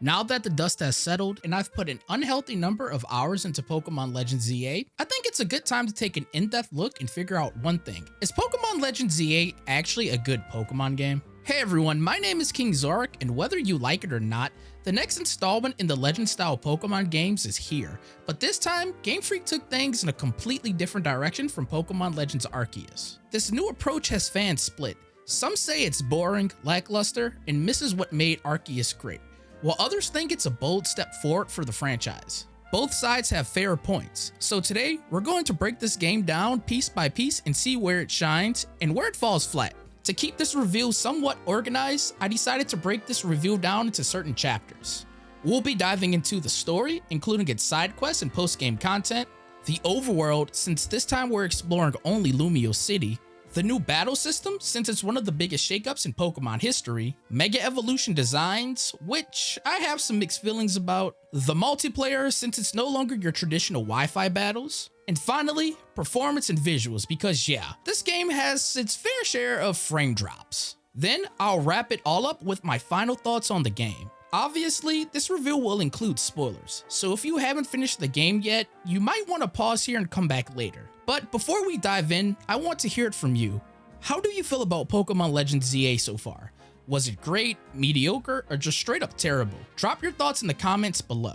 Now that the dust has settled and I've put an unhealthy number of hours into Pokemon Legends ZA, I think it's a good time to take an in-depth look and figure out one thing. Is Pokemon Legends ZA actually a good Pokemon game? Hey everyone, my name is King Zorik, and whether you like it or not, the next installment in the Legend-style Pokemon games is here. But this time, Game Freak took things in a completely different direction from Pokemon Legends Arceus. This new approach has fans split. Some say it's boring, lackluster, and misses what made Arceus great, while others think it's a bold step forward for the franchise. Both sides have fair points, so today we're going to break this game down piece by piece and see where it shines and where it falls flat. To keep this review somewhat organized, I decided to break this review down into certain chapters. We'll be diving into the story, including its side quests and post-game content, the overworld, since this time we're exploring only Lumio City, the new battle system, since it's one of the biggest shakeups in Pokemon history, Mega Evolution designs, which I have some mixed feelings about, the multiplayer, since it's no longer your traditional Wi-Fi battles, and finally, performance and visuals, because yeah, this game has its fair share of frame drops. Then I'll wrap it all up with my final thoughts on the game. Obviously, this review will include spoilers, so if you haven't finished the game yet, you might want to pause here and come back later. But before we dive in, I want to hear it from you. How do you feel about Pokemon Legends ZA so far? Was it great, mediocre, or just straight up terrible? Drop your thoughts in the comments below.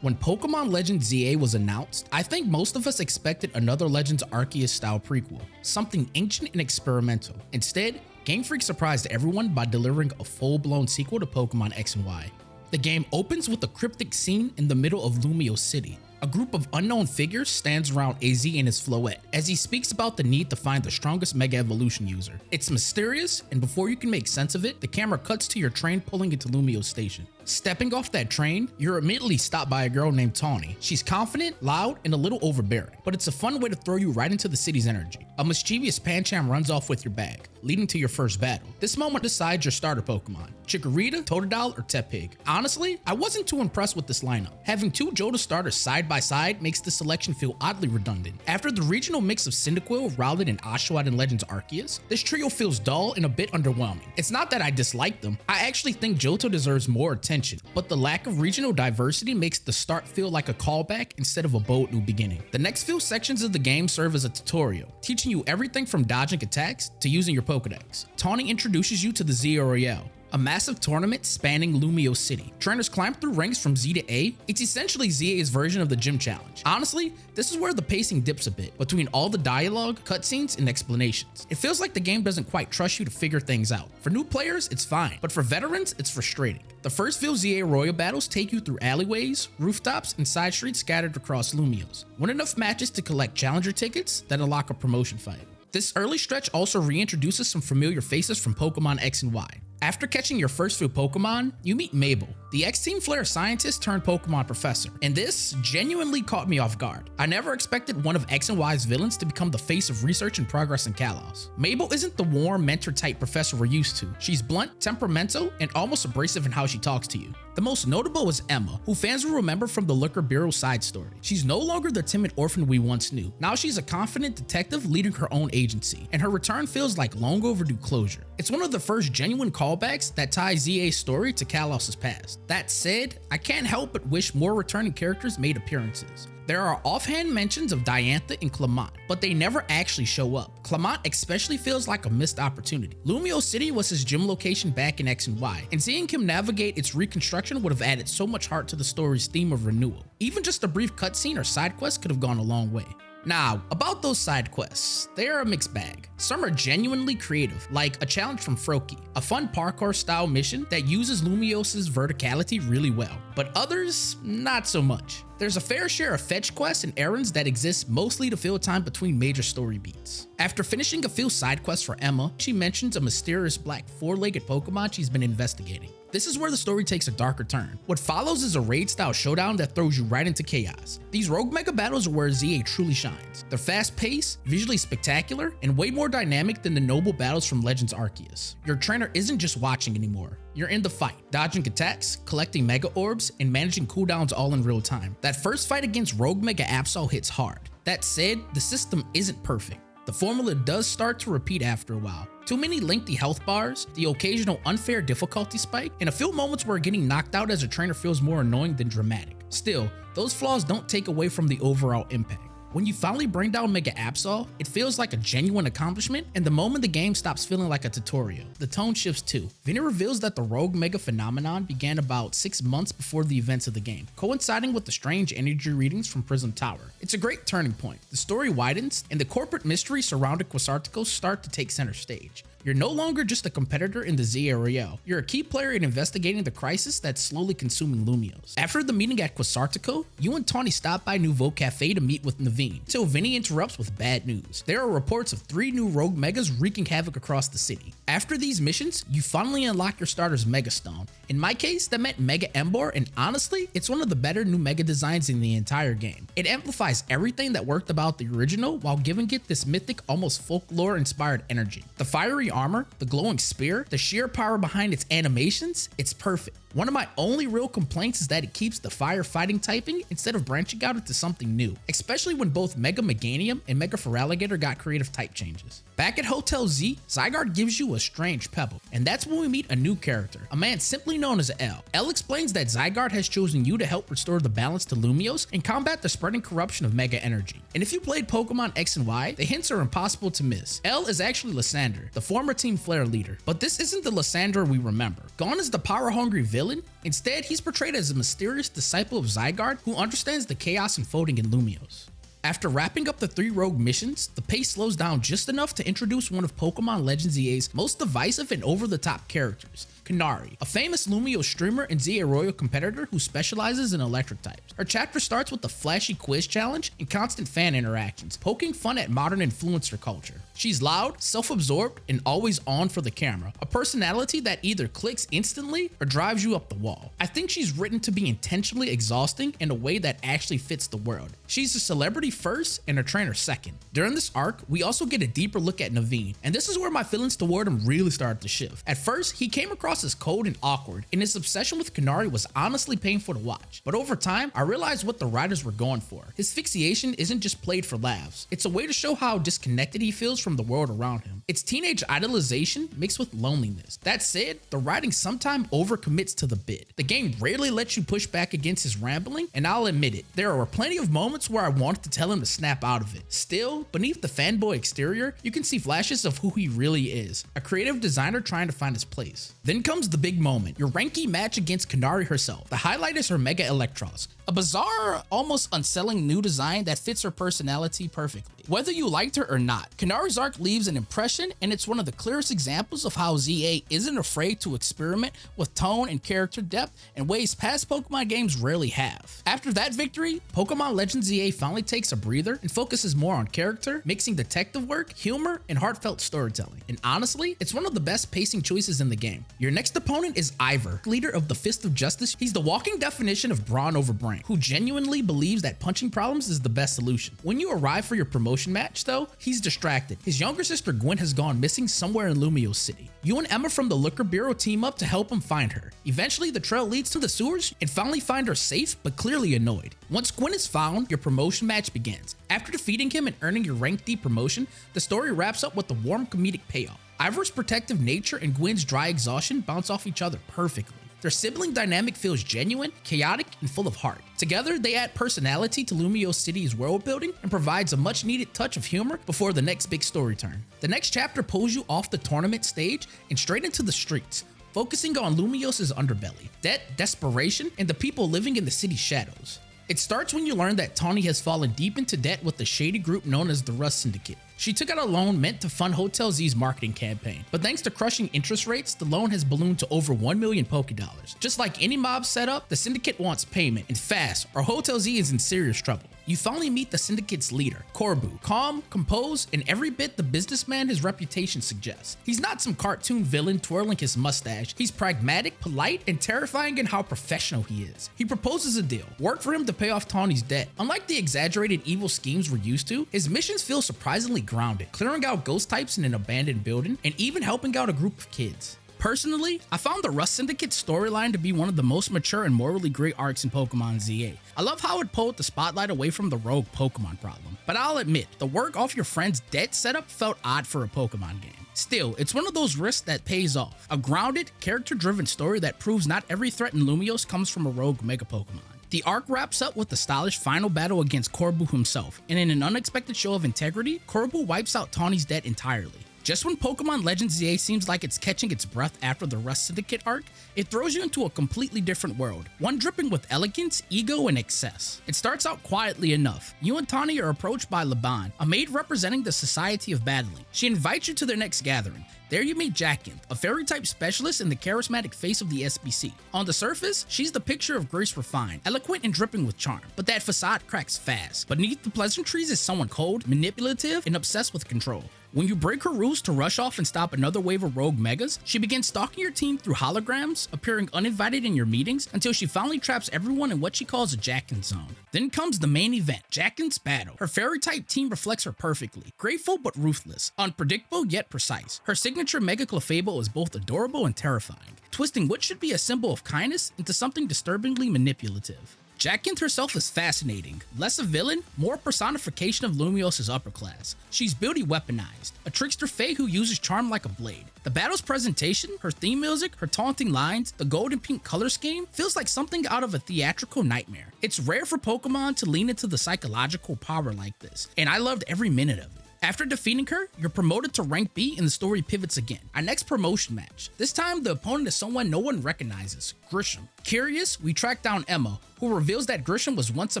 When Pokemon Legends ZA was announced, I think most of us expected another Legends Arceus style prequel, something ancient and experimental. Instead, Game Freak surprised everyone by delivering a full-blown sequel to Pokemon X and Y. The game opens with a cryptic scene in the middle of Lumio City. A group of unknown figures stands around AZ and his Floette as he speaks about the need to find the strongest Mega Evolution user. It's mysterious, and before you can make sense of it, the camera cuts to your train pulling into Lumio Station. Stepping off that train, you're immediately stopped by a girl named Tawny. She's confident, loud, and a little overbearing, but it's a fun way to throw you right into the city's energy. A mischievous Pancham runs off with your bag, leading to your first battle. This moment decides your starter Pokemon, Chikorita, Totodile, or Tepig. Honestly, I wasn't too impressed with this lineup. Having two Johto starters side by side makes the selection feel oddly redundant. After the regional mix of Cyndaquil, Rowlet, and Oshawott in Legends Arceus, this trio feels dull and a bit underwhelming. It's not that I dislike them, I actually think Johto deserves more attention, but the lack of regional diversity makes the start feel like a callback instead of a bold new beginning. The next few sections of the game serve as a tutorial, teaching you everything from dodging attacks to using your Pokedex. Tawny introduces you to the ZA Royale, a massive tournament spanning Lumio City. Trainers climb through ranks from Z to A. It's essentially ZA's version of the gym challenge. Honestly, this is where the pacing dips a bit, between all the dialogue, cutscenes, and explanations. It feels like the game doesn't quite trust you to figure things out. For new players, it's fine, but for veterans, it's frustrating. The first few ZA Royal battles take you through alleyways, rooftops, and side streets scattered across Lumios. Win enough matches to collect challenger tickets that unlock a promotion fight. This early stretch also reintroduces some familiar faces from Pokemon X and Y. After catching your first few Pokemon, you meet Mabel, the ex-Team Flare scientist turned Pokemon professor, and this genuinely caught me off guard. I never expected one of X and Y's villains to become the face of research and progress in Kalos. Mabel isn't the warm, mentor-type professor we're used to. She's blunt, temperamental, and almost abrasive in how she talks to you. The most notable is Emma, who fans will remember from the Liquor Bureau side story. She's no longer the timid orphan we once knew. Now she's a confident detective leading her own agency, and her return feels like long overdue closure. It's one of the first genuine callbacks that tie ZA's story to Kalos' past. That said, I can't help but wish more returning characters made appearances. There are offhand mentions of Diantha and Clement, but they never actually show up. Clement especially feels like a missed opportunity. Lumio City was his gym location back in X and Y, and seeing him navigate its reconstruction would have added so much heart to the story's theme of renewal. Even just a brief cutscene or side quest could have gone a long way. Now, about those side quests, they're a mixed bag. Some are genuinely creative, like a challenge from Froakie, a fun parkour-style mission that uses Lumios's verticality really well, but others, not so much. There's a fair share of fetch quests and errands that exist mostly to fill time between major story beats. After finishing a few side quests for Emma, she mentions a mysterious black four-legged Pokemon she's been investigating. This is where the story takes a darker turn. What follows is a raid-style showdown that throws you right into chaos. These rogue mega battles are where ZA truly shines. They're fast-paced, visually spectacular, and way more dynamic than the noble battles from Legends Arceus. Your trainer isn't just watching anymore. You're in the fight, dodging attacks, collecting Mega Orbs, and managing cooldowns all in real time. That first fight against Rogue Mega Absol hits hard. That said, the system isn't perfect. the formula does start to repeat after a while. Too many lengthy health bars, the occasional unfair difficulty spike, and a few moments where getting knocked out as a trainer feels more annoying than dramatic. Still, those flaws don't take away from the overall impact. When you finally bring down Mega Absol, it feels like a genuine accomplishment, and the moment the game stops feeling like a tutorial, the tone shifts too. Vinny reveals that the Rogue Mega phenomenon began about 6 months before the events of the game, coinciding with the strange energy readings from Prism Tower. It's a great turning point. The story widens, and the corporate mystery surrounding Quasarticos start to take center stage. You're no longer just a competitor in the ZA Royale, you're a key player in investigating the crisis that's slowly consuming Lumiose. After the meeting at Quasartico, you and Tawny stop by Nouveau Cafe to meet with Naveen, till Vinny interrupts with bad news. There are reports of 3 new Rogue Megas wreaking havoc across the city. After these missions, you finally unlock your starter's Mega Stone. In my case, that meant Mega Ember, and honestly, it's one of the better new Mega designs in the entire game. It amplifies everything that worked about the original while giving it this mythic, almost folklore-inspired energy. The fiery armor, the glowing spear, the sheer power behind its animations, it's perfect. One of my only real complaints is that it keeps the firefighting typing instead of branching out into something new, especially when both Mega Meganium and Mega Feraligatr got creative type changes. Back at Hotel Z, Zygarde gives you a strange pebble, and that's when we meet a new character, a man simply known as L. L explains that Zygarde has chosen you to help restore the balance to Lumiose and combat the spreading corruption of Mega Energy. And if you played Pokemon X and Y, the hints are impossible to miss. L is actually Lysander, the former Team Flare leader, but this isn't the Lysandre we remember. Gone is the power-hungry villain. Instead, he's portrayed as a mysterious disciple of Zygarde who understands the chaos unfolding in Lumiose. After wrapping up the 3 rogue missions, the pace slows down just enough to introduce one of Pokemon Legends EA's most divisive and over-the-top characters, Kanari, a famous Lumiose streamer and ZA Royal competitor who specializes in electric types. Her chapter starts with a flashy quiz challenge and constant fan interactions, poking fun at modern influencer culture. She's loud, self-absorbed, and always on for the camera, a personality that either clicks instantly or drives you up the wall. I think she's written to be intentionally exhausting in a way that actually fits the world. She's a celebrity first and a trainer second. During this arc, we also get a deeper look at Naveen, and this is where my feelings toward him really started to shift. At first, he came across as cold and awkward, and his obsession with Kanari was honestly painful to watch. But over time, I realized what the writers were going for. His fixation isn't just played for laughs. It's a way to show how disconnected he feels from the world around him. It's teenage idolization mixed with loneliness. That said, the writing sometimes overcommits to the bit. The game rarely lets you push back against his rambling, and I'll admit it, there were plenty of moments where I wanted to tell him to snap out of it. Still, beneath the fanboy exterior, you can see flashes of who he really is, a creative designer trying to find his place. Then comes the big moment, your Ranky match against Kanari herself. The highlight is her Mega Electros, a bizarre, almost unsettling new design that fits her personality perfectly. Whether you liked her or not, Kanari's arc leaves an impression, and it's one of the clearest examples of how ZA isn't afraid to experiment with tone and character depth in ways past Pokemon games rarely have. After that victory, Pokemon Legends ZA finally takes a breather and focuses more on character, mixing detective work, humor, and heartfelt storytelling. And honestly, it's one of the best pacing choices in the game. Your next opponent is Ivor, leader of the Fist of Justice. He's the walking definition of brawn over brain, who genuinely believes that punching problems is the best solution. When you arrive for your promotion match though, he's distracted. His younger sister Gwen has gone missing somewhere in Lumiose City. You and Emma from the Liquor Bureau team up to help him find her. Eventually, the trail leads to the sewers and finally find her safe but clearly annoyed. Once Gwen is found, your promotion match begins. After defeating him and earning your rank D promotion, the story wraps up with a warm comedic payoff. Ivor's protective nature and Gwen's dry exhaustion bounce off each other perfectly. Their sibling dynamic feels genuine, chaotic, and full of heart. Together, they add personality to Lumiose City's world building and provides a much needed touch of humor before the next big story turn. The next chapter pulls you off the tournament stage and straight into the streets, focusing on Lumiose's underbelly, debt, desperation, and the people living in the city's shadows. It starts when you learn that Tawny has fallen deep into debt with the shady group known as the Rust Syndicate. She took out a loan meant to fund Hotel Z's marketing campaign, but thanks to crushing interest rates, the loan has ballooned to over 1 million Pokédollars. Just like any mob setup, the Syndicate wants payment, and fast, or Hotel Z is in serious trouble. You finally meet the Syndicate's leader, Corbu, calm, composed, and every bit the businessman his reputation suggests. He's not some cartoon villain twirling his mustache. He's pragmatic, polite, and terrifying in how professional he is. He proposes a deal, work for him to pay off Tawny's debt. Unlike the exaggerated evil schemes we're used to, his missions feel surprisingly grounded, clearing out ghost types in an abandoned building, and even helping out a group of kids. Personally, I found the Rust Syndicate storyline to be one of the most mature and morally great arcs in Pokemon ZA. I love how it pulled the spotlight away from the rogue Pokemon problem, but I'll admit, the work off your friend's dead setup felt odd for a Pokemon game. Still, it's one of those risks that pays off. A grounded, character-driven story that proves not every threat in Lumiose comes from a rogue Mega Pokemon. The arc wraps up with the stylish final battle against Corbu himself, and in an unexpected show of integrity, Corbu wipes out Tawny's debt entirely. Just when Pokemon Legends ZA seems like it's catching its breath after the Rust Syndicate arc, it throws you into a completely different world, one dripping with elegance, ego, and excess. It starts out quietly enough. You and Tawny are approached by Laban, a maid representing the Society of Battling. She invites you to their next gathering. There you meet Jackinth, a fairy-type specialist and the charismatic face of the SBC. On the surface, she's the picture of grace refined, eloquent and dripping with charm, but that facade cracks fast. Beneath the pleasantries is someone cold, manipulative, and obsessed with control. When you break her rules to rush off and stop another wave of rogue megas, she begins stalking your team through holograms, appearing uninvited in your meetings until she finally traps everyone in what she calls a Jackinth zone. Then comes the main event, Jackinth's battle. Her fairy-type team reflects her perfectly, grateful but ruthless, unpredictable yet precise. Her signature Mega Clefable is both adorable and terrifying, twisting what should be a symbol of kindness into something disturbingly manipulative. Jackinth herself is fascinating. Less a villain, more a personification of Lumiose's upper class. She's beauty weaponized, a trickster fae who uses charm like a blade. The battle's presentation, her theme music, her taunting lines, the gold and pink color scheme feels like something out of a theatrical nightmare. It's rare for Pokemon to lean into the psychological power like this, and I loved every minute of it. After defeating her, you're promoted to rank B and the story pivots again. Our next promotion match. This time, the opponent is someone no one recognizes, Grisham. Curious, we track down Emma, who reveals that Grisham was once a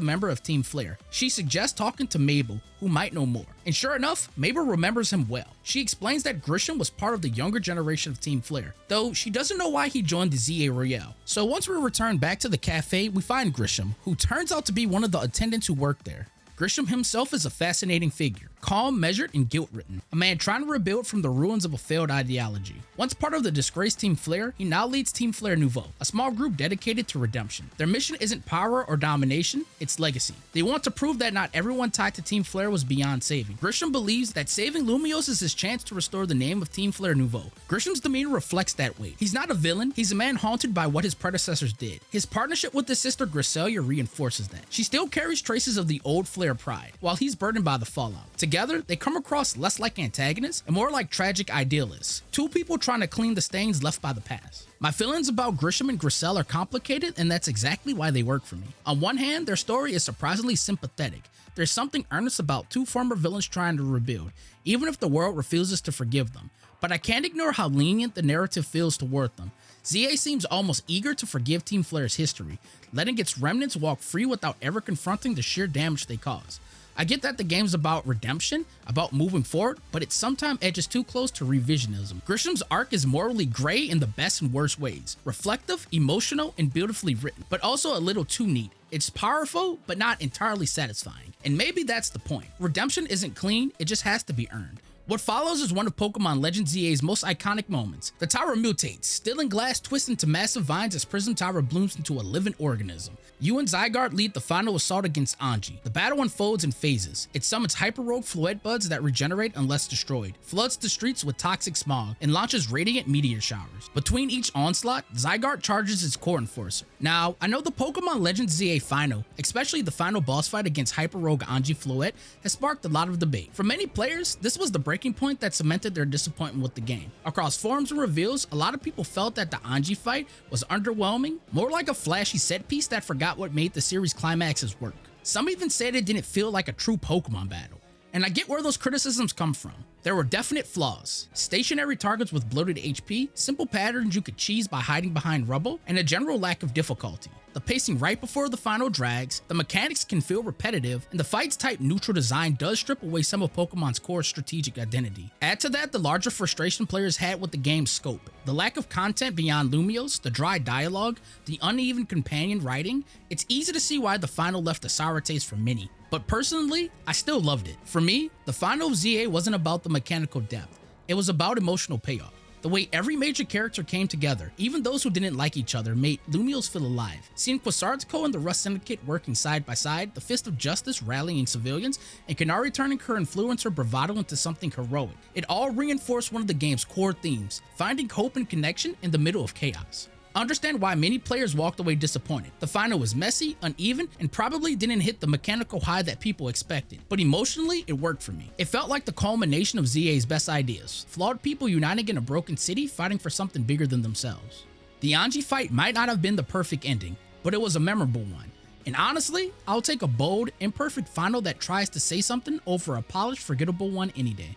member of Team Flare. She suggests talking to Mabel, who might know more. And sure enough, Mabel remembers him well. She explains that Grisham was part of the younger generation of Team Flare, though she doesn't know why he joined the ZA Royale. So once we return back to the cafe, we find Grisham, who turns out to be one of the attendants who work there. Grisham himself is a fascinating figure, calm, measured, and guilt-ridden, a man trying to rebuild from the ruins of a failed ideology. Once part of the disgraced Team Flare, he now leads Team Flare Nouveau, a small group dedicated to redemption. Their mission isn't power or domination, it's legacy. They want to prove that not everyone tied to Team Flare was beyond saving. Grisham believes that saving Lumiose is his chance to restore the name of Team Flare Nouveau. Grisham's demeanor reflects that weight. He's not a villain, he's a man haunted by what his predecessors did. His partnership with his sister Griselia reinforces that. She still carries traces of the old Flare pride, while he's burdened by the fallout. Together, they come across less like antagonists and more like tragic idealists. Two people trying to clean the stains left by the past. My feelings about Grisham and Griselle are complicated, and that's exactly why they work for me. On one hand, their story is surprisingly sympathetic. There's something earnest about two former villains trying to rebuild, even if the world refuses to forgive them. But I can't ignore how lenient the narrative feels toward them. ZA seems almost eager to forgive Team Flare's history, letting its remnants walk free without ever confronting the sheer damage they cause. I get that the game's about redemption, about moving forward, but it sometimes edges too close to revisionism. Grisham's arc is morally gray in the best and worst ways, reflective, emotional, and beautifully written, but also a little too neat. It's powerful, but not entirely satisfying. And maybe that's the point. Redemption isn't clean, it just has to be earned. What follows is one of Pokemon Legends ZA's most iconic moments. The tower mutates, Stilling Glass twists into massive vines as Prism Tower blooms into a living organism. You and Zygarde lead the final assault against Anji. The battle unfolds in phases. It summons Hyper Rogue Floette Buds that regenerate unless destroyed, floods the streets with toxic smog, and launches radiant meteor showers. Between each onslaught, Zygarde charges its Core Enforcer. Now, I know the Pokemon Legends ZA final, especially the final boss fight against Hyper Rogue Anji Floette, has sparked a lot of debate. For many players, this was the breaking point that cemented their disappointment with the game. Across forums and reveals, a lot of people felt that the Anji fight was underwhelming, more like a flashy set piece that forgot what made the series climaxes work. Some even said it didn't feel like a true Pokemon battle. And I get where those criticisms come from. There were definite flaws. Stationary targets with bloated HP, simple patterns you could cheese by hiding behind rubble, and a general lack of difficulty. The pacing right before the final drags, the mechanics can feel repetitive, and the fight's type neutral design does strip away some of Pokemon's core strategic identity. Add to that the larger frustration players had with the game's scope. The lack of content beyond Lumiose, the dry dialogue, the uneven companion writing, it's easy to see why the final left a sour taste for many. But personally, I still loved it. For me, the final of ZA wasn't about the mechanical depth, it was about emotional payoff. The way every major character came together, even those who didn't like each other, made Lumiose feel alive. Seeing Quasartco and the Rust Syndicate working side by side, the Fist of Justice rallying civilians, and Kanari turning her influencer bravado into something heroic. It all reinforced one of the game's core themes, finding hope and connection in the middle of chaos. I understand why many players walked away disappointed. The final was messy, uneven, and probably didn't hit the mechanical high that people expected, but emotionally, it worked for me. It felt like the culmination of ZA's best ideas, flawed people uniting in a broken city fighting for something bigger than themselves. The Anji fight might not have been the perfect ending, but it was a memorable one. And honestly, I'll take a bold, imperfect final that tries to say something over a polished, forgettable one any day.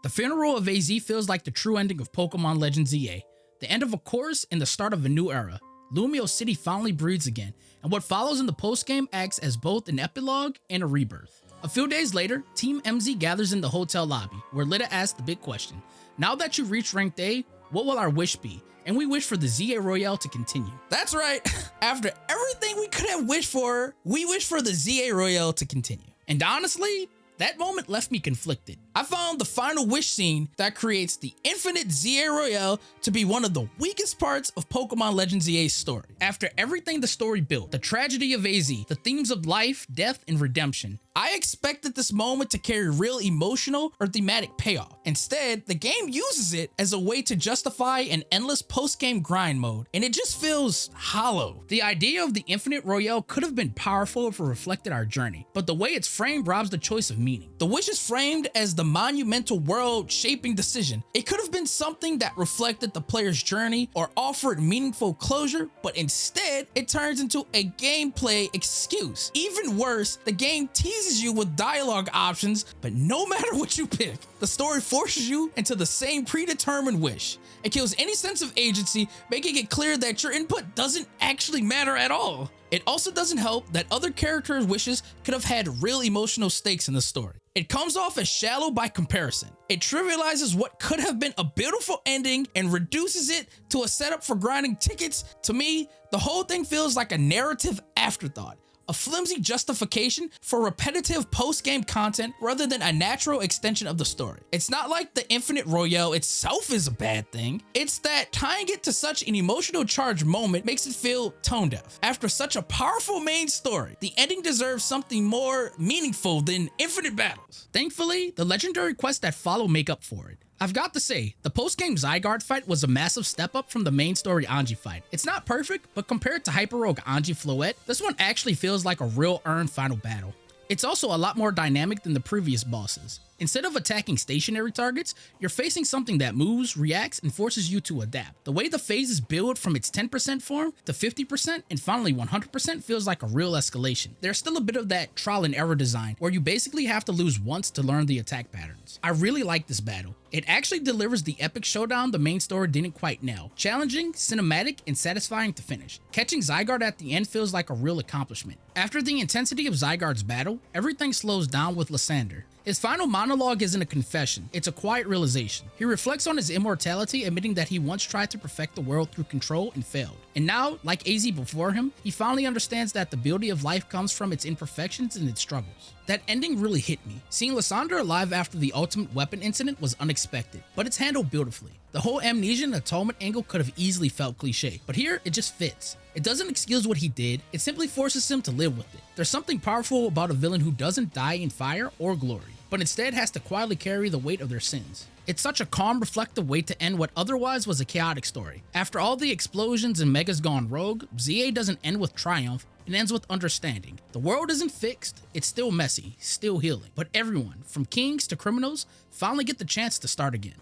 The funeral of AZ feels like the true ending of Pokemon Legends ZA. The end of a course and the start of a new era. Lumiose City finally breathes again, and what follows in the postgame acts as both an epilogue and a rebirth. A few days later, Team MZ gathers in the hotel lobby, where Lita asks the big question. Now that you've reached Ranked A, what will our wish be? And we wish for the ZA Royale to continue. That's right, after everything we could have wished for, we wish for the ZA Royale to continue. And honestly, that moment left me conflicted. I found the final wish scene that creates the infinite ZA Royale to be one of the weakest parts of Pokemon Legends ZA's story. After everything the story built, the tragedy of AZ, the themes of life, death, and redemption, I expected this moment to carry real emotional or thematic payoff. Instead, the game uses it as a way to justify an endless post-game grind mode, and it just feels hollow. The idea of the infinite Royale could have been powerful if it reflected our journey, but the way it's framed robs the choice of meaning. The wish is framed as the monumental world-shaping decision. It could have been something that reflected the player's journey or offered meaningful closure, but instead, it turns into a gameplay excuse. Even worse, the game teases you with dialogue options, but no matter what you pick, the story forces you into the same predetermined wish. It kills any sense of agency, making it clear that your input doesn't actually matter at all. It also doesn't help that other characters' wishes could have had real emotional stakes in the story. It comes off as shallow by comparison. It trivializes what could have been a beautiful ending and reduces it to a setup for grinding tickets. To me, the whole thing feels like a narrative afterthought, a flimsy justification for repetitive post-game content rather than a natural extension of the story. It's not like the Infinite Royale itself is a bad thing. It's that tying it to such an emotional charged moment makes it feel tone deaf. After such a powerful main story, the ending deserves something more meaningful than infinite battles. Thankfully, the legendary quests that follow make up for it. I've got to say, the post-game Zygarde fight was a massive step up from the main story Anji fight. It's not perfect, but compared to Hyper Rogue Anji Floette, this one actually feels like a real earned final battle. It's also a lot more dynamic than the previous bosses. Instead of attacking stationary targets, you're facing something that moves, reacts, and forces you to adapt. The way the phases build from its 10% form to 50% and finally 100% feels like a real escalation. There's still a bit of that trial and error design where you basically have to lose once to learn the attack patterns. I really like this battle. It actually delivers the epic showdown the main story didn't quite nail. Challenging, cinematic, and satisfying to finish. Catching Zygarde at the end feels like a real accomplishment. After the intensity of Zygarde's battle, everything slows down with Lysander. His final monologue isn't a confession, it's a quiet realization. He reflects on his immortality, admitting that he once tried to perfect the world through control and failed. And now, like AZ before him, he finally understands that the beauty of life comes from its imperfections and its struggles. That ending really hit me. Seeing Lysander alive after the ultimate weapon incident was unexpected, but it's handled beautifully. The whole amnesia and atonement angle could have easily felt cliche, but here it just fits. It doesn't excuse what he did, it simply forces him to live with it. There's something powerful about a villain who doesn't die in fire or glory, but instead has to quietly carry the weight of their sins. It's such a calm, reflective way to end what otherwise was a chaotic story. After all the explosions and Megas gone rogue, ZA doesn't end with triumph, it ends with understanding. The world isn't fixed, it's still messy, still healing, but everyone, from kings to criminals, finally get the chance to start again.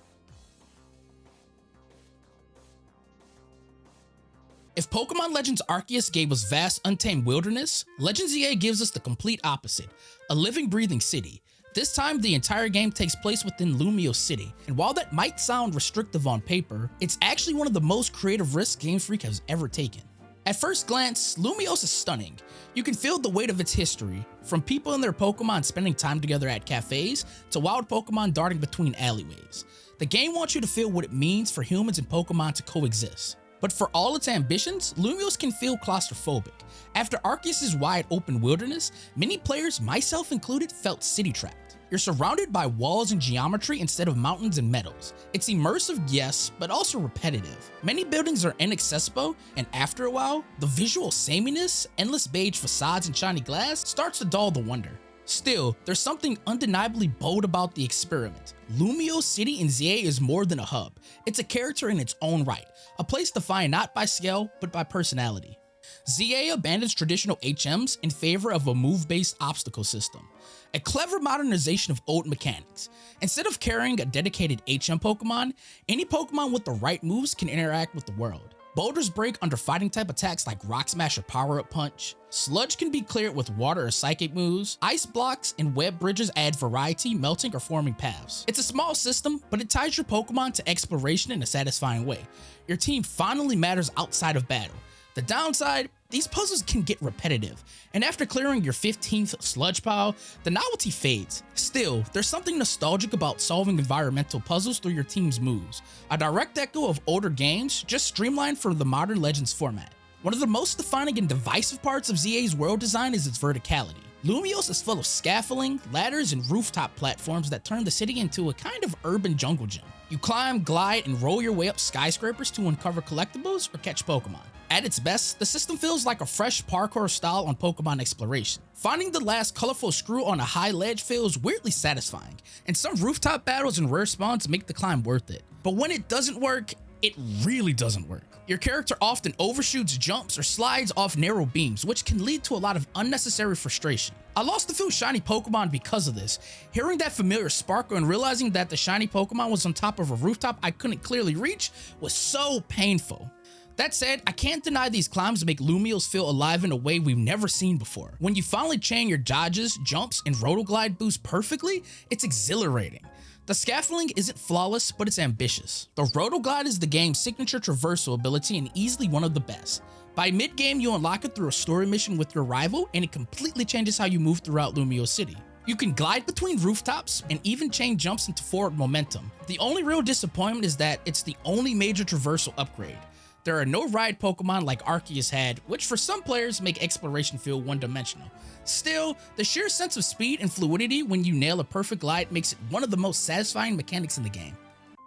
If Pokemon Legends Arceus gave us vast, untamed wilderness, Legends ZA gives us the complete opposite, a living, breathing city. This time, the entire game takes place within Lumiose City, and while that might sound restrictive on paper, it's actually one of the most creative risks Game Freak has ever taken. At first glance, Lumiose is stunning. You can feel the weight of its history, from people and their Pokemon spending time together at cafes, to wild Pokemon darting between alleyways. The game wants you to feel what it means for humans and Pokemon to coexist. But for all its ambitions, Lumiose can feel claustrophobic. After Arceus' wide open wilderness, many players, myself included, felt city trapped. You're surrounded by walls and geometry instead of mountains and meadows. It's immersive, yes, but also repetitive. Many buildings are inaccessible, and after a while, the visual sameness, endless beige facades and shiny glass starts to dull the wonder. Still, there's something undeniably bold about the experiment. Lumio City in ZA is more than a hub. It's a character in its own right, a place defined not by scale, but by personality. ZA abandons traditional HMs in favor of a move-based obstacle system, a clever modernization of old mechanics. Instead of carrying a dedicated HM Pokemon, any Pokemon with the right moves can interact with the world. Boulders break under fighting type attacks like Rock Smash or Power Up Punch. Sludge can be cleared with water or psychic moves. Ice blocks and web bridges add variety, melting or forming paths. It's a small system, but it ties your Pokemon to exploration in a satisfying way. Your team finally matters outside of battle. The downside, these puzzles can get repetitive, and after clearing your 15th sludge pile, the novelty fades. Still, there's something nostalgic about solving environmental puzzles through your team's moves, a direct echo of older games, just streamlined for the modern Legends format. One of the most defining and divisive parts of ZA's world design is its verticality. Lumios is full of scaffolding, ladders, and rooftop platforms that turn the city into a kind of urban jungle gym. You climb, glide, and roll your way up skyscrapers to uncover collectibles or catch Pokemon. At its best, the system feels like a fresh parkour style on Pokemon exploration. Finding the last colorful screw on a high ledge feels weirdly satisfying, and some rooftop battles and rare spawns make the climb worth it. But when it doesn't work, it really doesn't work. Your character often overshoots jumps or slides off narrow beams, which can lead to a lot of unnecessary frustration. I lost a few shiny Pokemon because of this. Hearing that familiar sparkle and realizing that the shiny Pokemon was on top of a rooftop I couldn't clearly reach was so painful. That said, I can't deny these climbs make Lumios feel alive in a way we've never seen before. When you finally chain your dodges, jumps, and rotoglide boosts perfectly, it's exhilarating. The scaffolding isn't flawless, but it's ambitious. The rotoglide is the game's signature traversal ability and easily one of the best. By mid-game, you unlock it through a story mission with your rival, and it completely changes how you move throughout Lumio City. You can glide between rooftops and even chain jumps into forward momentum. The only real disappointment is that it's the only major traversal upgrade. There are no ride Pokemon like Arceus had, which for some players make exploration feel one-dimensional. Still, the sheer sense of speed and fluidity when you nail a perfect glide makes it one of the most satisfying mechanics in the game.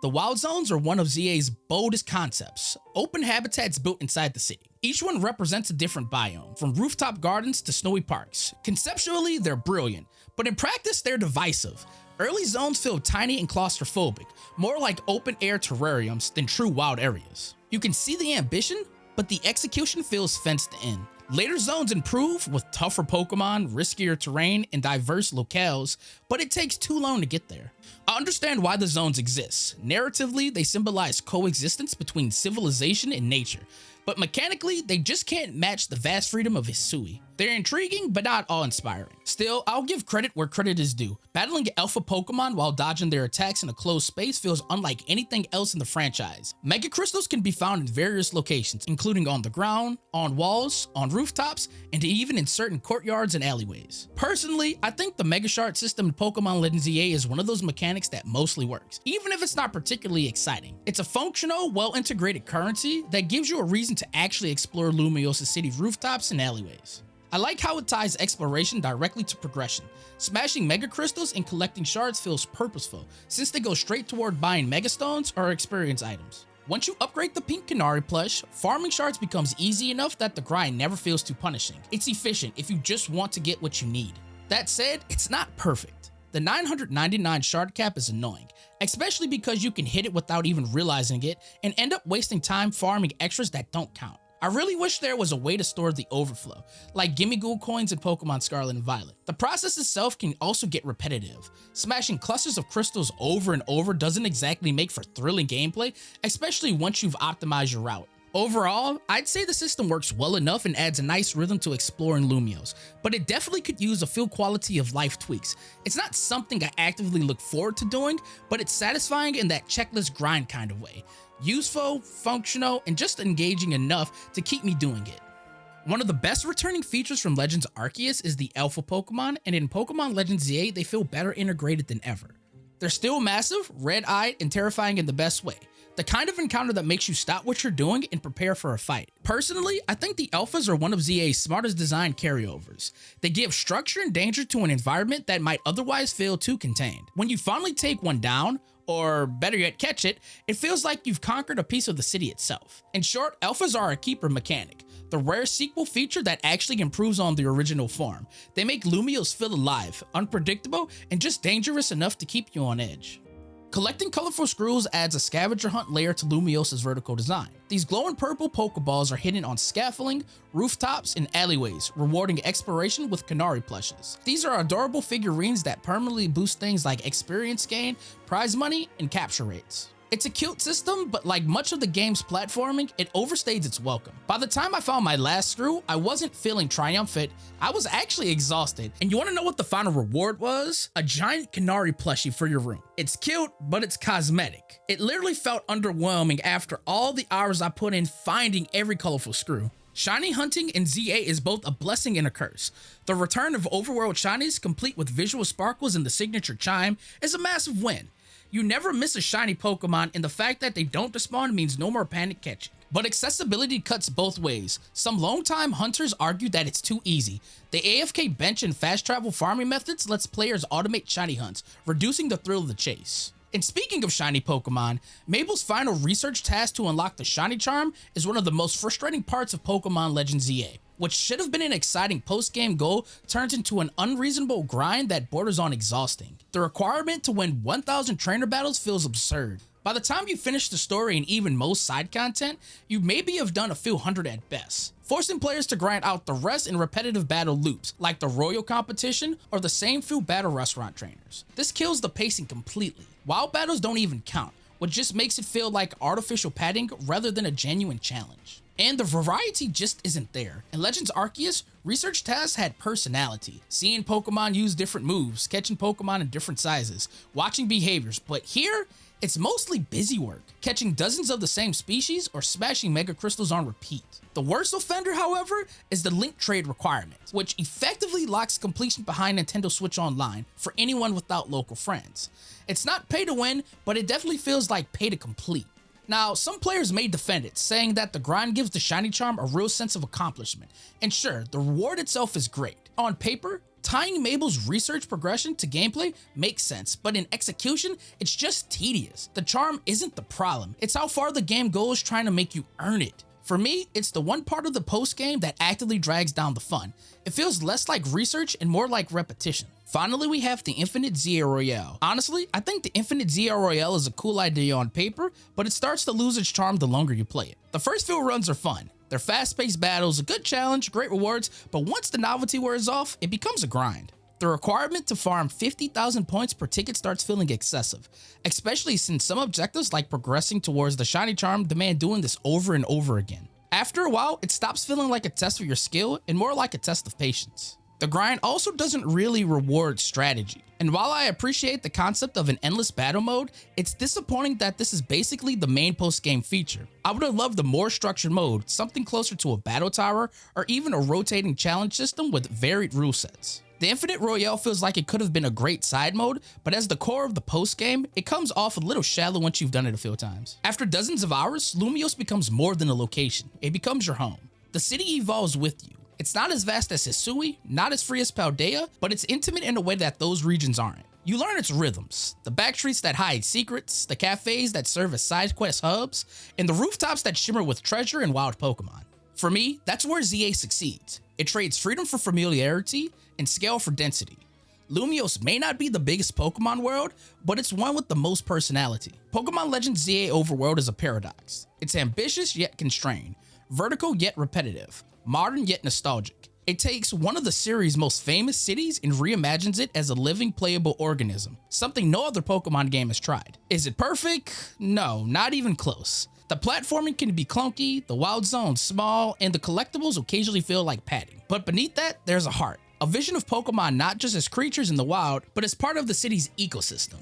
The Wild Zones are one of ZA's boldest concepts, open habitats built inside the city. Each one represents a different biome, from rooftop gardens to snowy parks. Conceptually, they're brilliant, but in practice, they're divisive. Early zones feel tiny and claustrophobic, more like open-air terrariums than true wild areas. You can see the ambition, but the execution feels fenced in. Later zones improve with tougher Pokemon, riskier terrain, and diverse locales, but it takes too long to get there. I understand why the zones exist. Narratively, they symbolize coexistence between civilization and nature, but mechanically, they just can't match the vast freedom of Hisui. They're intriguing, but not awe-inspiring. Still, I'll give credit where credit is due. Battling alpha Pokemon while dodging their attacks in a closed space feels unlike anything else in the franchise. Mega Crystals can be found in various locations, including on the ground, on walls, on rooftops, and even in certain courtyards and alleyways. Personally, I think the Mega Shard system in Pokemon Legends ZA is one of those mechanics that mostly works, even if it's not particularly exciting. It's a functional, well-integrated currency that gives you a reason to actually explore Lumiose City rooftops and alleyways. I like how it ties exploration directly to progression. Smashing Mega Crystals and collecting shards feels purposeful, since they go straight toward buying Mega Stones or experience items. Once you upgrade the Pink Canary plush, farming shards becomes easy enough that the grind never feels too punishing. It's efficient if you just want to get what you need. That said, it's not perfect. The 999 shard cap is annoying, especially because you can hit it without even realizing it and end up wasting time farming extras that don't count. I really wish there was a way to store the overflow, like Gimmighoul coins in Pokemon Scarlet and Violet. The process itself can also get repetitive. Smashing clusters of crystals over and over doesn't exactly make for thrilling gameplay, especially once you've optimized your route. Overall, I'd say the system works well enough and adds a nice rhythm to exploring Lumiose, but it definitely could use a few quality of life tweaks. It's not something I actively look forward to doing, but it's satisfying in that checklist grind kind of way. Useful, functional, and just engaging enough to keep me doing it. One of the best returning features from Legends Arceus is the Alpha Pokemon, and in Pokemon Legends ZA, they feel better integrated than ever. They're still massive, red-eyed, and terrifying in the best way. The kind of encounter that makes you stop what you're doing and prepare for a fight. Personally, I think the alphas are one of ZA's smartest design carryovers. They give structure and danger to an environment that might otherwise feel too contained. When you finally take one down, or better yet catch it, it feels like you've conquered a piece of the city itself. In short, alphas are a keeper mechanic, the rare sequel feature that actually improves on the original form. They make Lumiose feel alive, unpredictable, and just dangerous enough to keep you on edge. Collecting colorful screws adds a scavenger hunt layer to Lumiose's vertical design. These glowing purple Pokeballs are hidden on scaffolding, rooftops, and alleyways, rewarding exploration with Canary plushes. These are adorable figurines that permanently boost things like experience gain, prize money, and capture rates. It's a cute system, but like much of the game's platforming, it overstays its welcome. By the time I found my last screw, I wasn't feeling triumphant, I was actually exhausted. And you wanna know what the final reward was? A giant Canary plushie for your room. It's cute, but it's cosmetic. It literally felt underwhelming after all the hours I put in finding every colorful screw. Shiny hunting in ZA is both a blessing and a curse. The return of overworld shinies, complete with visual sparkles and the signature chime, is a massive win. You never miss a shiny Pokemon, and the fact that they don't despawn means no more panic catching. But accessibility cuts both ways. Some longtime hunters argue that it's too easy. The AFK bench and fast travel farming methods lets players automate shiny hunts, reducing the thrill of the chase. And speaking of shiny Pokemon, Mabel's final research task to unlock the shiny charm is one of the most frustrating parts of Pokemon Legends ZA. What should have been an exciting post-game goal turns into an unreasonable grind that borders on exhausting. The requirement to win 1,000 trainer battles feels absurd. By the time you finish the story and even most side content, you maybe have done a few hundred at best, forcing players to grind out the rest in repetitive battle loops, like the Royal competition or the same few battle restaurant trainers. This kills the pacing completely. Wild battles don't even count, which just makes it feel like artificial padding rather than a genuine challenge. And the variety just isn't there. In Legends Arceus, research tasks had personality. Seeing Pokemon use different moves, catching Pokemon in different sizes, watching behaviors, but here, it's mostly busy work, catching dozens of the same species or smashing Mega Crystals on repeat. The worst offender, however, is the link trade requirement, which effectively locks completion behind Nintendo Switch Online for anyone without local friends. It's not pay to win, but it definitely feels like pay to complete. Now, some players may defend it, saying that the grind gives the shiny charm a real sense of accomplishment. And sure, the reward itself is great. On paper, tying Mabel's research progression to gameplay makes sense, but in execution, it's just tedious. The charm isn't the problem, it's how far the game goes trying to make you earn it. For me, it's the one part of the post-game that actively drags down the fun. It feels less like research and more like repetition. Finally, we have the Infinite ZA Royale. Honestly, I think the Infinite ZA Royale is a cool idea on paper, but it starts to lose its charm the longer you play it. The first few runs are fun. They're fast-paced battles, a good challenge, great rewards, but once the novelty wears off, it becomes a grind. The requirement to farm 50,000 points per ticket starts feeling excessive, especially since some objectives like progressing towards the shiny charm demand doing this over and over again. After a while, it stops feeling like a test of your skill and more like a test of patience. The grind also doesn't really reward strategy, and while I appreciate the concept of an endless battle mode, it's disappointing that this is basically the main post-game feature. I would have loved a more structured mode, something closer to a battle tower, or even a rotating challenge system with varied rule sets. The Infinite Royale feels like it could have been a great side mode, but as the core of the post-game, it comes off a little shallow once you've done it a few times. After dozens of hours, Lumiose becomes more than a location. It becomes your home. The city evolves with you. It's not as vast as Hisui, not as free as Paldea, but it's intimate in a way that those regions aren't. You learn its rhythms, the backstreets that hide secrets, the cafes that serve as side quest hubs, and the rooftops that shimmer with treasure and wild Pokemon. For me, that's where ZA succeeds. It trades freedom for familiarity and scale for density. Lumiose may not be the biggest Pokemon world, but it's one with the most personality. Pokemon Legends ZA Overworld is a paradox. It's ambitious yet constrained, vertical yet repetitive, modern yet nostalgic. It takes one of the series' most famous cities and reimagines it as a living, playable organism, something no other Pokemon game has tried. Is it perfect? No, not even close. The platforming can be clunky, the wild zones small, and the collectibles occasionally feel like padding. But beneath that, there's a heart. A vision of Pokemon not just as creatures in the wild, but as part of the city's ecosystem.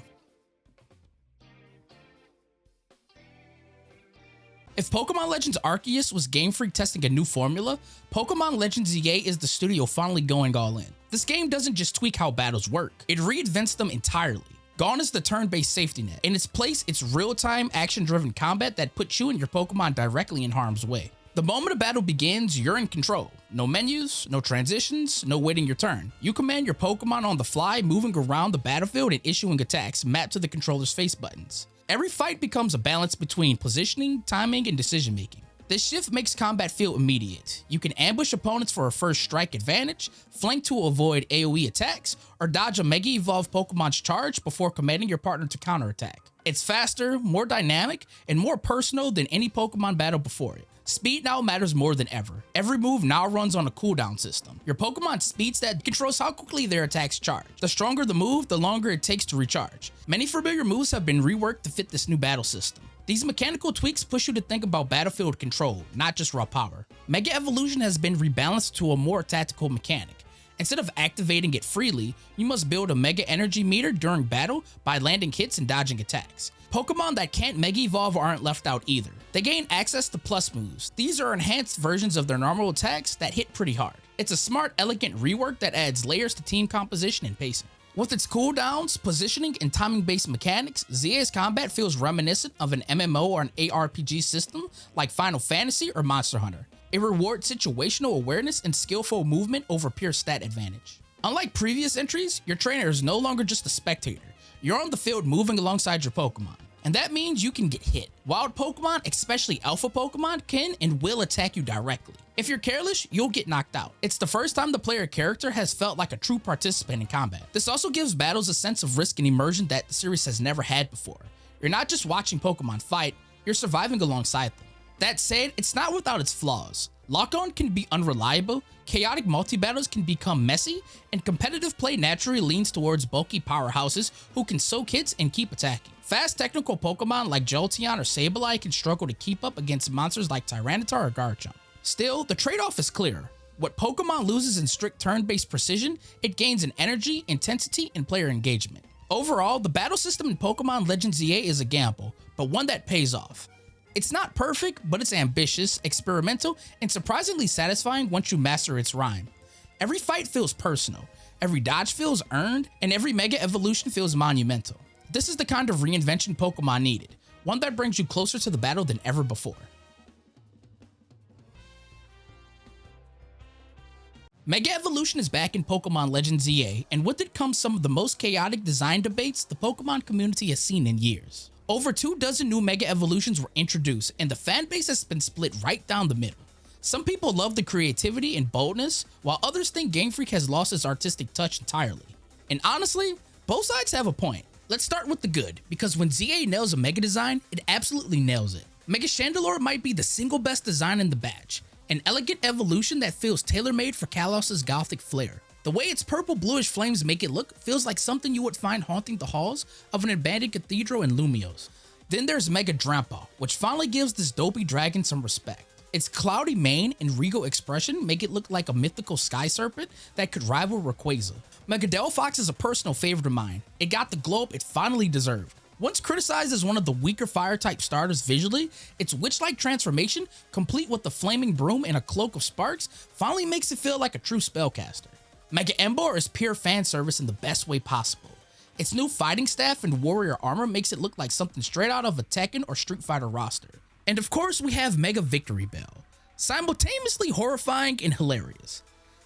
If Pokemon Legends Arceus was Game Freak testing a new formula, Pokemon Legends ZA is the studio finally going all in. This game doesn't just tweak how battles work, it reinvents them entirely. Gone is the turn-based safety net. In its place, it's real-time, action-driven combat that puts you and your Pokemon directly in harm's way. The moment a battle begins, you're in control. No menus, no transitions, no waiting your turn. You command your Pokemon on the fly, moving around the battlefield and issuing attacks mapped to the controller's face buttons. Every fight becomes a balance between positioning, timing, and decision-making. This shift makes combat feel immediate. You can ambush opponents for a first strike advantage, flank to avoid AoE attacks, or dodge a Mega Evolved Pokemon's charge before commanding your partner to counterattack. It's faster, more dynamic, and more personal than any Pokemon battle before it. Speed now matters more than ever. Every move now runs on a cooldown system. Your Pokemon's speed stat controls how quickly their attacks charge. The stronger the move, the longer it takes to recharge. Many familiar moves have been reworked to fit this new battle system. These mechanical tweaks push you to think about battlefield control, not just raw power. Mega Evolution has been rebalanced to a more tactical mechanic. Instead of activating it freely, you must build a Mega Energy meter during battle by landing hits and dodging attacks. Pokemon that can't Mega Evolve aren't left out either. They gain access to plus moves. These are enhanced versions of their normal attacks that hit pretty hard. It's a smart, elegant rework that adds layers to team composition and pacing. With its cooldowns, positioning, and timing-based mechanics, ZA's combat feels reminiscent of an MMO or an ARPG system like Final Fantasy or Monster Hunter. It rewards situational awareness and skillful movement over pure stat advantage. Unlike previous entries, your trainer is no longer just a spectator. You're on the field moving alongside your Pokemon. And that means you can get hit. Wild Pokemon, especially Alpha Pokemon, can and will attack you directly. If you're careless, you'll get knocked out. It's the first time the player character has felt like a true participant in combat. This also gives battles a sense of risk and immersion that the series has never had before. You're not just watching Pokemon fight, you're surviving alongside them. That said, it's not without its flaws. Lock-on can be unreliable, chaotic multi-battles can become messy, and competitive play naturally leans towards bulky powerhouses who can soak hits and keep attacking. Fast technical Pokemon like Jolteon or Sableye can struggle to keep up against monsters like Tyranitar or Garchomp. Still, the trade-off is clear. What Pokemon loses in strict turn-based precision, it gains in energy, intensity, and player engagement. Overall, the battle system in Pokemon Legends ZA is a gamble, but one that pays off. It's not perfect, but it's ambitious, experimental, and surprisingly satisfying once you master its rhyme. Every fight feels personal, every dodge feels earned, and every Mega Evolution feels monumental. This is the kind of reinvention Pokemon needed, one that brings you closer to the battle than ever before. Mega Evolution is back in Pokemon Legends ZA, and with it comes some of the most chaotic design debates the Pokemon community has seen in years. Over 24 new Mega Evolutions were introduced, and the fanbase has been split right down the middle. Some people love the creativity and boldness, while others think Game Freak has lost its artistic touch entirely. And honestly, both sides have a point. Let's start with the good, because when ZA nails a Mega design, it absolutely nails it. Mega Chandelure might be the single best design in the batch, an elegant evolution that feels tailor-made for Kalos's gothic flair. The way its purple-bluish flames make it look feels like something you would find haunting the halls of an abandoned cathedral in Lumiose. Then there's Mega Drampa, which finally gives this dopey dragon some respect. Its cloudy mane and regal expression make it look like a mythical sky serpent that could rival Rayquaza. Mega Delphox is a personal favorite of mine. It got the glow up it finally deserved. Once criticized as one of the weaker fire-type starters visually, its witch-like transformation, complete with the flaming broom and a cloak of sparks, finally makes it feel like a true spellcaster. Mega Emboar is pure fan service in the best way possible. Its new fighting staff and warrior armor makes it look like something straight out of a Tekken or Street Fighter roster. And of course we have Mega Victory Bell, simultaneously horrifying and hilarious.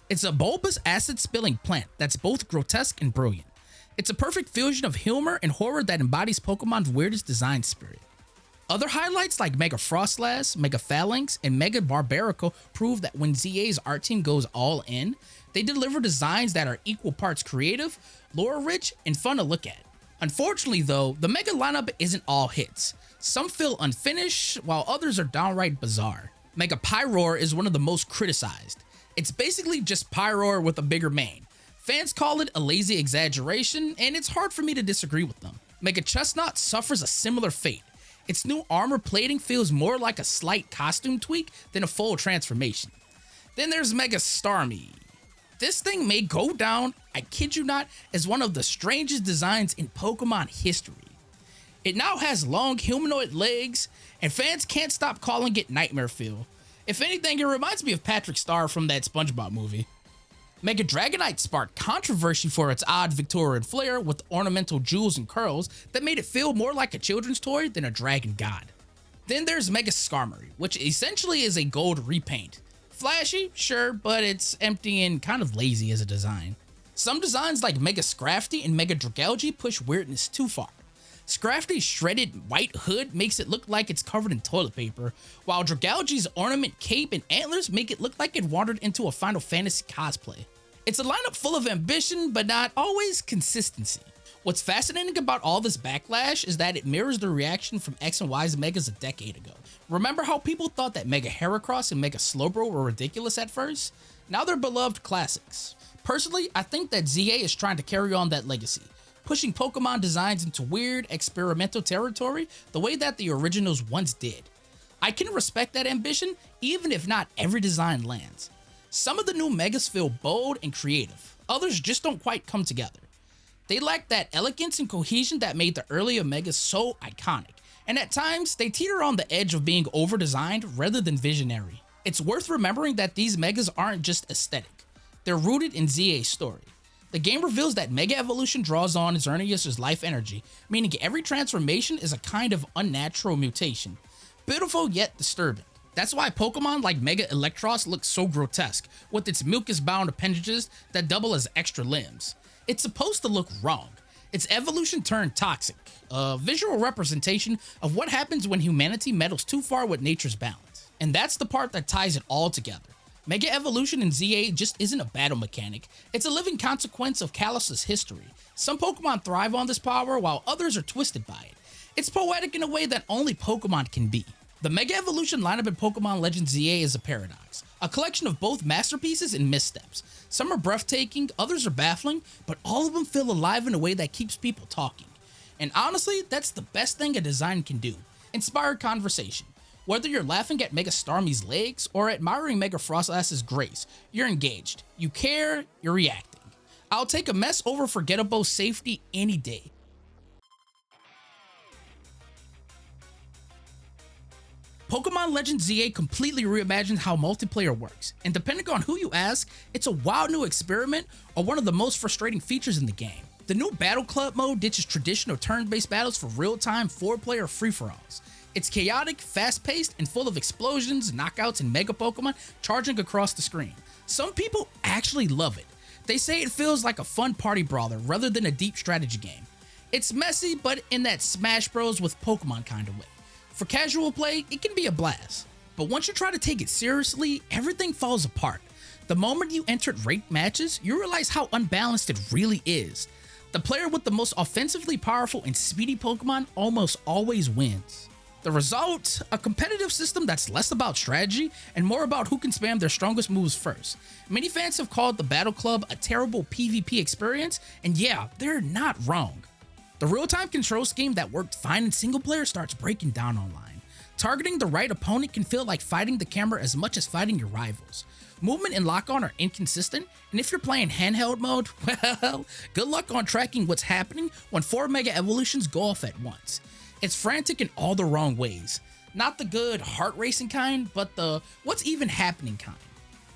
It's a bulbous acid-spilling plant that's both grotesque and brilliant. It's a perfect fusion of humor and horror that embodies Pokemon's weirdest design spirit. Other highlights like Mega Frostlass, Mega Phalanx, and Mega Barbarical prove that when ZA's art team goes all in, they deliver designs that are equal parts creative, lore-rich, and fun to look at. Unfortunately though, the Mega lineup isn't all hits. Some feel unfinished, while others are downright bizarre. Mega Pyroar is one of the most criticized. It's basically just Pyroar with a bigger mane. Fans call it a lazy exaggeration, and it's hard for me to disagree with them. Mega Chestnut suffers a similar fate. Its new armor plating feels more like a slight costume tweak than a full transformation. Then there's Mega Starmie. This thing may go down, I kid you not, as one of the strangest designs in Pokemon history. It now has long humanoid legs, and fans can't stop calling it Nightmare Fuel. If anything, it reminds me of Patrick Star from that SpongeBob movie. Mega Dragonite sparked controversy for its odd Victorian flair with ornamental jewels and curls that made it feel more like a children's toy than a dragon god. Then there's Mega Skarmory, which essentially is a gold repaint. Flashy, sure, but it's empty and kind of lazy as a design. Some designs like Mega Scrafty and Mega Dragalge push weirdness too far. Scrafty's shredded white hood makes it look like it's covered in toilet paper, while Dragalge's ornament cape and antlers make it look like it wandered into a Final Fantasy cosplay. It's a lineup full of ambition, but not always consistency. What's fascinating about all this backlash is that it mirrors the reaction from X and Y's Megas a decade ago. Remember how people thought that Mega Heracross and Mega Slowbro were ridiculous at first? Now they're beloved classics. Personally, I think that ZA is trying to carry on that legacy, pushing Pokemon designs into weird, experimental territory the way that the originals once did. I can respect that ambition, even if not every design lands. Some of the new Megas feel bold and creative, others just don't quite come together. They lack that elegance and cohesion that made the earlier Megas so iconic, and at times, they teeter on the edge of being over-designed rather than visionary. It's worth remembering that these Megas aren't just aesthetic, they're rooted in ZA's story. The game reveals that Mega Evolution draws on Xerneas' life energy, meaning every transformation is a kind of unnatural mutation. Beautiful yet disturbing. That's why Pokemon like Mega Electros looks so grotesque, with its mucus-bound appendages that double as extra limbs. It's supposed to look wrong. Its evolution turned toxic, a visual representation of what happens when humanity meddles too far with nature's balance. And that's the part that ties it all together. Mega Evolution in ZA just isn't a battle mechanic, it's a living consequence of Kalos' history. Some Pokemon thrive on this power while others are twisted by it. It's poetic in a way that only Pokemon can be. The Mega Evolution lineup in Pokemon Legends ZA is a paradox, a collection of both masterpieces and missteps. Some are breathtaking, others are baffling, but all of them feel alive in a way that keeps people talking. And honestly, that's the best thing a design can do, inspire conversation. Whether you're laughing at Mega Starmie's legs or admiring Mega Froslass's grace, you're engaged, you care, you're reacting. I'll take a mess over forgettable safety any day. Pokemon Legends ZA completely reimagined how multiplayer works, and depending on who you ask, it's a wild new experiment or one of the most frustrating features in the game. The new Battle Club mode ditches traditional turn-based battles for real-time 4-player free-for-alls. It's chaotic, fast-paced, and full of explosions, knockouts, and Mega Pokemon charging across the screen. Some people actually love it. They say it feels like a fun party brawler rather than a deep strategy game. It's messy, but in that Smash Bros with Pokemon kind of way. For casual play, it can be a blast. But once you try to take it seriously, everything falls apart. The moment you entered ranked matches, you realize how unbalanced it really is. The player with the most offensively powerful and speedy Pokemon almost always wins. The result? A competitive system that's less about strategy and more about who can spam their strongest moves first. Many fans have called the Battle Club a terrible PvP experience, and yeah, they're not wrong. The real-time control scheme that worked fine in single player starts breaking down online. Targeting the right opponent can feel like fighting the camera as much as fighting your rivals. Movement and lock-on are inconsistent, and if you're playing handheld mode, well, good luck on tracking what's happening when 4 Mega Evolutions go off at once. It's frantic in all the wrong ways. Not the good, heart-racing kind, but the what's even happening kind.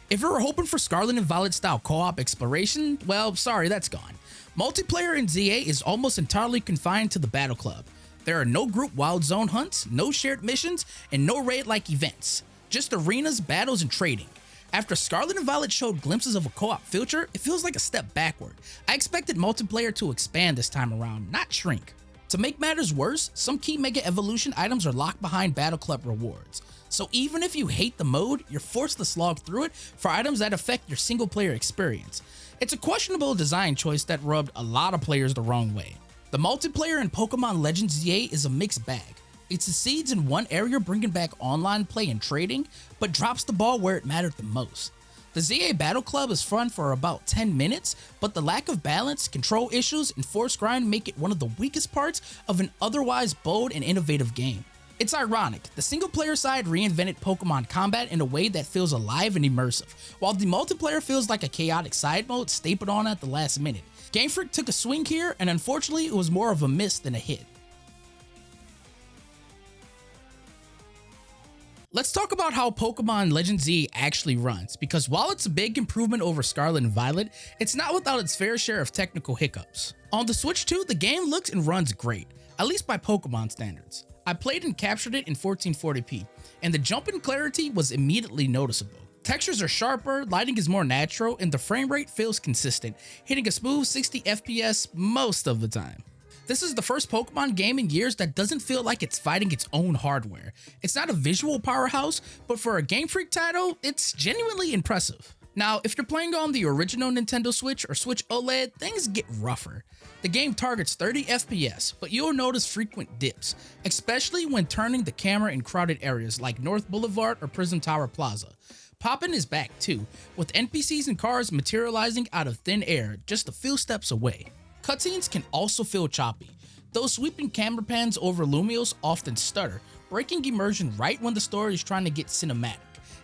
If you were hoping for Scarlet and Violet style co-op exploration, well, sorry, that's gone. Multiplayer in ZA is almost entirely confined to the Battle Club. There are no group wild zone hunts, no shared missions, and no raid-like events. Just arenas, battles, and trading. After Scarlet and Violet showed glimpses of a co-op future, it feels like a step backward. I expected multiplayer to expand this time around, not shrink. To make matters worse, some key Mega Evolution items are locked behind Battle Club rewards. So even if you hate the mode, you're forced to slog through it for items that affect your single player experience. It's a questionable design choice that rubbed a lot of players the wrong way. The multiplayer in Pokemon Legends ZA is a mixed bag. It succeeds in one area bringing back online play and trading, but drops the ball where it mattered the most. The ZA Battle Club is fun for about 10 minutes, but the lack of balance, control issues, and forced grind make it one of the weakest parts of an otherwise bold and innovative game. It's ironic, the single player side reinvented Pokemon combat in a way that feels alive and immersive, while the multiplayer feels like a chaotic side mode stapled on at the last minute. Game Freak took a swing here, and unfortunately it was more of a miss than a hit. Let's talk about how Pokemon Legend Z actually runs, because while it's a big improvement over Scarlet and Violet, it's not without its fair share of technical hiccups. On the Switch 2, the game looks and runs great, at least by Pokemon standards. I played and captured it in 1440p, and the jump in clarity was immediately noticeable. Textures are sharper, lighting is more natural, and the frame rate feels consistent, hitting a smooth 60 FPS most of the time. This is the first Pokemon game in years that doesn't feel like it's fighting its own hardware. It's not a visual powerhouse, but for a Game Freak title, it's genuinely impressive. Now, if you're playing on the original Nintendo Switch or Switch OLED, things get rougher. The game targets 30 FPS, but you'll notice frequent dips, especially when turning the camera in crowded areas like North Boulevard or Prism Tower Plaza. Poppin' is back too, with NPCs and cars materializing out of thin air just a few steps away. Cutscenes can also feel choppy. Those sweeping camera pans over Lumios often stutter, breaking immersion right when the story is trying to get cinematic.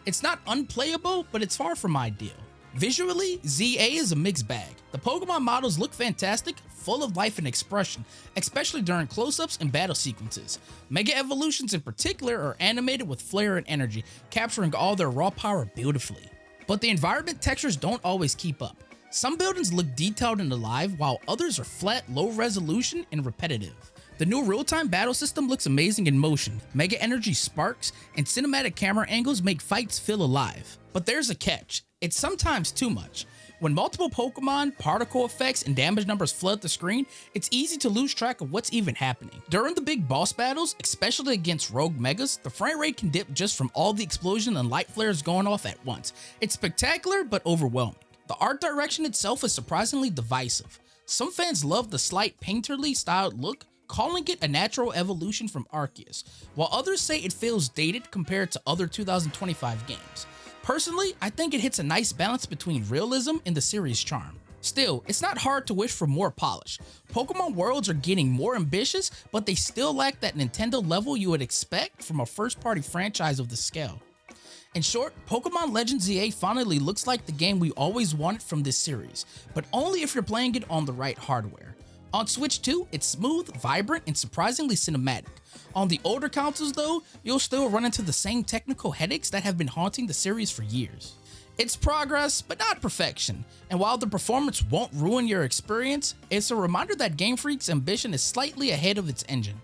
It's not unplayable, but it's far from ideal. Visually, ZA is a mixed bag. The Pokemon models look fantastic, full of life and expression, especially during close-ups and battle sequences. Mega Evolutions in particular are animated with flair and energy, capturing all their raw power beautifully. But the environment textures don't always keep up. Some buildings look detailed and alive, while others are flat, low resolution, and repetitive. The new real-time battle system looks amazing in motion. Mega Energy sparks and cinematic camera angles make fights feel alive. But there's a catch. It's sometimes too much. When multiple Pokemon, particle effects, and damage numbers flood the screen, it's easy to lose track of what's even happening. During the big boss battles, especially against Rogue Megas, the frame rate can dip just from all the explosion and light flares going off at once. It's spectacular, but overwhelming. The art direction itself is surprisingly divisive. Some fans love the slight painterly styled look, calling it a natural evolution from Arceus, while others say it feels dated compared to other 2025 games. Personally, I think it hits a nice balance between realism and the series' charm. Still, it's not hard to wish for more polish. Pokemon worlds are getting more ambitious, but they still lack that Nintendo level you would expect from a first-party franchise of this scale. In short, Pokemon Legend ZA finally looks like the game we always wanted from this series, but only if you're playing it on the right hardware. On Switch 2, it's smooth, vibrant, and surprisingly cinematic. On the older consoles though, you'll still run into the same technical headaches that have been haunting the series for years. It's progress, but not perfection, and while the performance won't ruin your experience, it's a reminder that Game Freak's ambition is slightly ahead of its engine.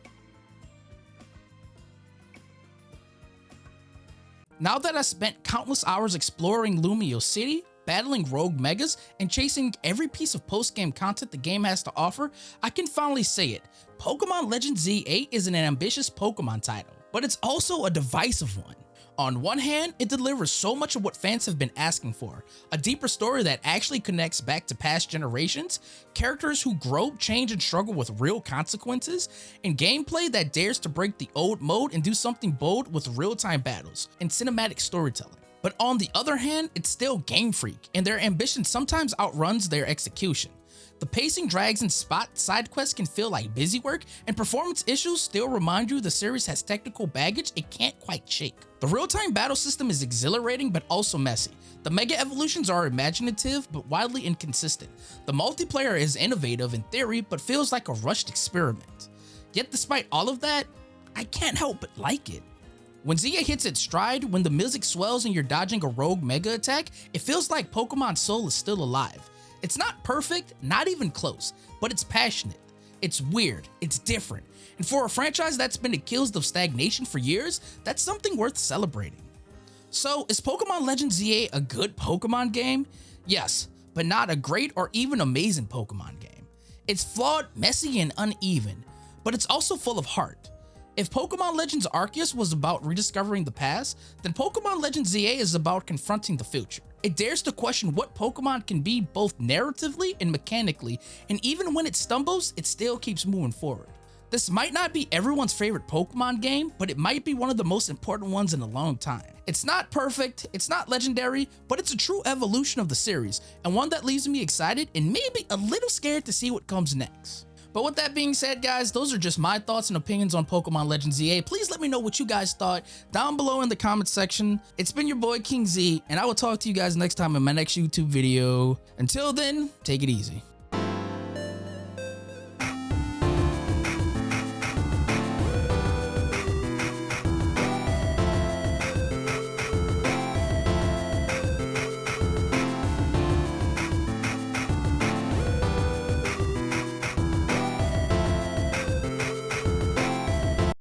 Now that I've spent countless hours exploring Lumio City, battling Rogue Megas, and chasing every piece of post-game content the game has to offer, I can finally say it. Pokemon Legend Z8 is an ambitious Pokemon title, but it's also a divisive one. On one hand, it delivers so much of what fans have been asking for, a deeper story that actually connects back to past generations, characters who grow, change, and struggle with real consequences, and gameplay that dares to break the old mode and do something bold with real-time battles and cinematic storytelling. But on the other hand, it's still Game Freak, and their ambition sometimes outruns their execution. The pacing drags and side quests can feel like busy work, and performance issues still remind you the series has technical baggage it can't quite shake. The real-time battle system is exhilarating but also messy. The Mega Evolutions are imaginative but wildly inconsistent. The multiplayer is innovative in theory but feels like a rushed experiment. Yet despite all of that, I can't help but like it. When Zia hits its stride, when the music swells and you're dodging a rogue mega attack, it feels like Pokemon's soul is still alive. It's not perfect, not even close, but it's passionate. It's weird, it's different, and for a franchise that's been accused of stagnation for years, that's something worth celebrating. So, is Pokemon Legend ZA a good Pokemon game? Yes, but not a great or even amazing Pokemon game. It's flawed, messy, and uneven, but it's also full of heart. If Pokemon Legends Arceus was about rediscovering the past, then Pokemon Legends ZA is about confronting the future. It dares to question what Pokemon can be both narratively and mechanically, and even when it stumbles, it still keeps moving forward. This might not be everyone's favorite Pokemon game, but it might be one of the most important ones in a long time. It's not perfect, it's not legendary, but it's a true evolution of the series, and one that leaves me excited and maybe a little scared to see what comes next. But with that being said, guys, those are just my thoughts and opinions on Pokemon Legend ZA. Please let me know what you guys thought down below in the comments section. It's been your boy King Z, and I will talk to you guys next time in my next YouTube video. Until then, take it easy.